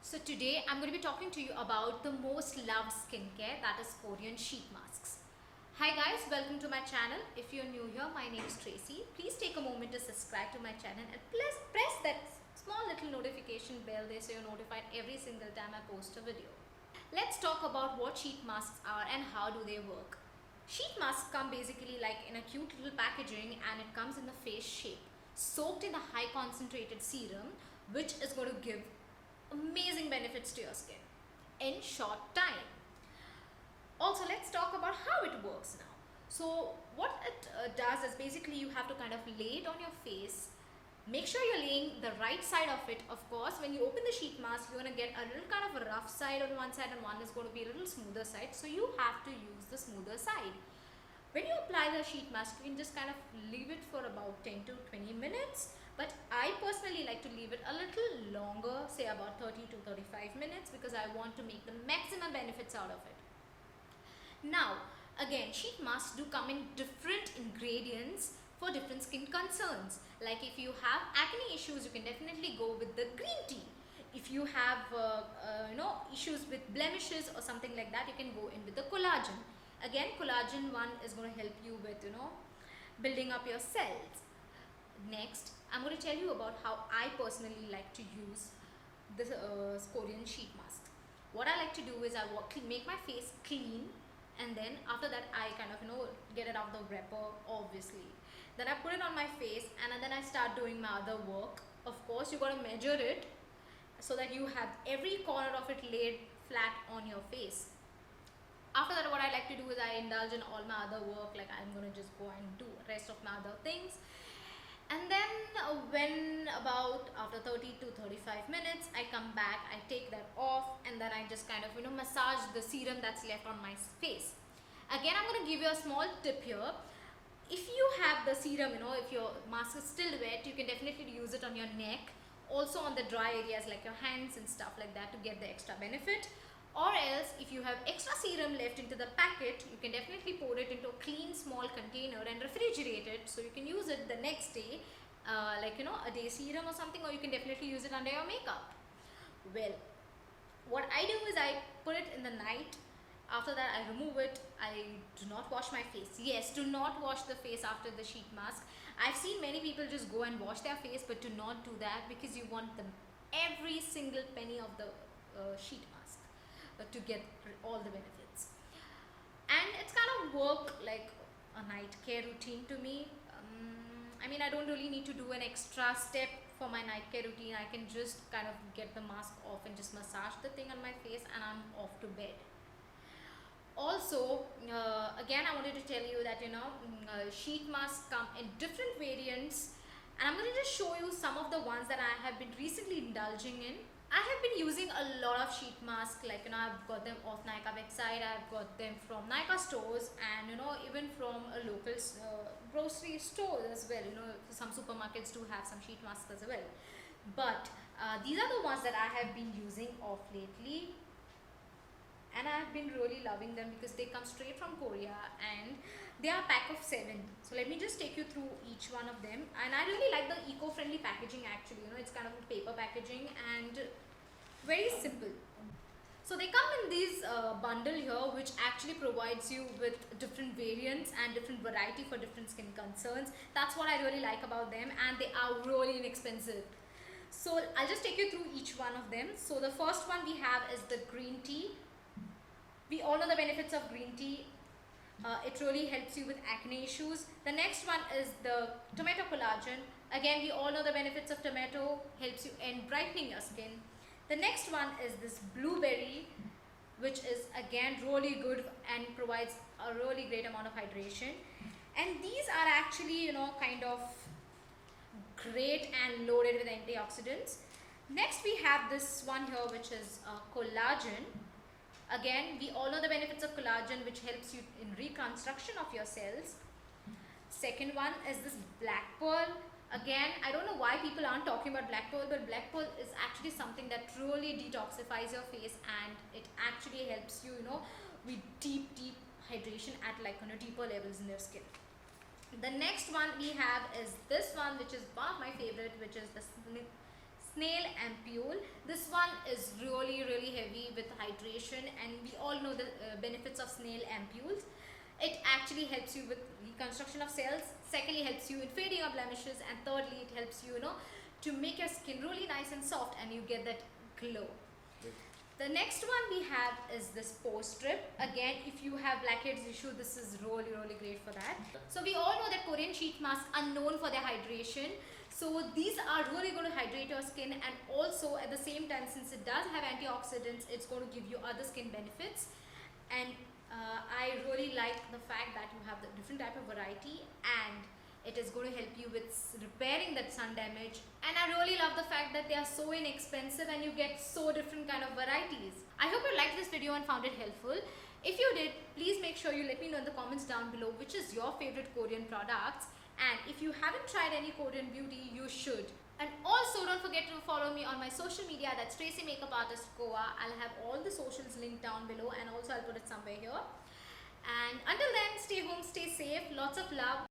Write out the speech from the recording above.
So today I'm going to be talking to you about the most loved skincare, that is Korean sheet masks. Hi guys, welcome to my channel. If you're new here, my name is Tracy. Please take a moment to subscribe to my channel and press that small little notification bell there so you're notified every single time I post a video. Let's talk about what sheet masks are and how do they work. Sheet masks come basically like in a cute little packaging and it comes in the face shape, soaked in a high concentrated serum which is going to give amazing benefits to your skin in short time. Also, let's talk about how it works now. So what it does is basically you have to kind of lay it on your face. Make sure you're laying the right side of it. Of course, when you open the sheet mask, you're going to get a little kind of a rough side on one side and one is going to be a little smoother side. So you have to use the smoother side. When you apply the sheet mask, you can just kind of leave it for about 10 to 20 minutes. But I personally like to leave it a little longer, say about 30 to 35 minutes, because I want to make the maximum benefits out of it. Now, again, sheet masks do come in different ingredients for different skin concerns. Like if you have acne issues, you can definitely go with the green tea. If you have issues with blemishes or something like that, you can go in with the collagen. Again, collagen one is going to help you with building up your cells. Next, I'm going to tell you about how I personally like to use this Korean sheet mask. What I like to do is I make my face clean, and then after that I kind of get it out of the wrapper, obviously. Then I put it on my face and then I start doing my other work. Of course, you got to measure it so that you have every corner of it laid flat on your face. After that, what I like to do is I indulge in all my other work, like I'm going to just go and do rest of my other things. And then when about after 30 to 35 minutes, I come back, I take that off, and then I just kind of massage the serum that's left on my face. Again, I'm going to give you a small tip here. If you have the serum, if your mask is still wet, you can definitely use it on your neck, also on the dry areas like your hands and stuff like that to get the extra benefit. Or else, if you have extra serum left into the packet, you can definitely pour it into a clean small container and refrigerate it so you can use it the next day, a day serum or something, or you can definitely use it under your makeup. Well, what I do is I put it in the night. After that, I remove it. I do not wash my face. Yes, do not wash the face after the sheet mask. I've seen many people just go and wash their face, but do not do that because you want every single penny of the sheet mask to get all the benefits. And it's kind of work like a night care routine to me. I don't really need to do an extra step for my night care routine. I can just kind of get the mask off and just massage the thing on my face and I'm off to bed. Also, again, I wanted to tell you that sheet masks come in different variants, and I'm going to just show you some of the ones that I have been recently indulging in. I have been using a lot of sheet masks, like I've got them off Nykaa website, I've got them from Nykaa stores, and even from a local grocery store as well. Some supermarkets do have some sheet masks as well. But these are the ones that I have been using off lately, and I have been really loving them because they come straight from Korea and they are a pack of 7. So let me just take you through each one of them. And I really like the eco-friendly packaging actually. It's kind of a paper packaging and very simple. So they come in this bundle here, which actually provides you with different variants and different variety for different skin concerns. That's what I really like about them, and they are really inexpensive. So I'll just take you through each one of them. So the first one we have is the green tea. We all know the benefits of green tea. It really helps you with acne issues. The next one is the tomato collagen. Again, we all know the benefits of tomato, helps you in brightening your skin. The next one is this blueberry, which is again really good and provides a really great amount of hydration. And these are actually, kind of great and loaded with antioxidants. Next, we have this one here, which is collagen. Again, we all know the benefits of collagen, which helps you in reconstruction of your cells. Second one is this black pearl. Again, I don't know why people aren't talking about black pearl, but black pearl is actually something that really detoxifies your face, and it actually helps you, with deep hydration at deeper levels in your skin. The next one we have is this one, which is one of my favorite, which is the snail ampule. This one is really heavy with hydration, and we all know the benefits of snail ampules. It actually helps you with reconstruction of cells. Secondly, helps you in fading of blemishes, and thirdly, it helps you, to make your skin really nice and soft, and you get that glow. The next one we have is this pore strip. Again, if you have blackheads issue, this is really great for that. So we all know that Korean sheet masks are known for their hydration. So these are really going to hydrate your skin, and also at the same time, since it does have antioxidants, it's going to give you other skin benefits. And I really like the fact that you have the different type of variety, and it is going to help you with repairing that sun damage. And I really love the fact that they are so inexpensive and you get so different kind of varieties. I hope you liked this video and found it helpful. If you did, please make sure you let me know in the comments down below which is your favorite Korean products. And if you haven't tried any Korean beauty, you should. And also don't forget to follow me on my social media, that's Tracy Makeup Artist Goa. I'll have all the socials linked down below, and also I'll put it somewhere here. And until then, stay home, stay safe, lots of love.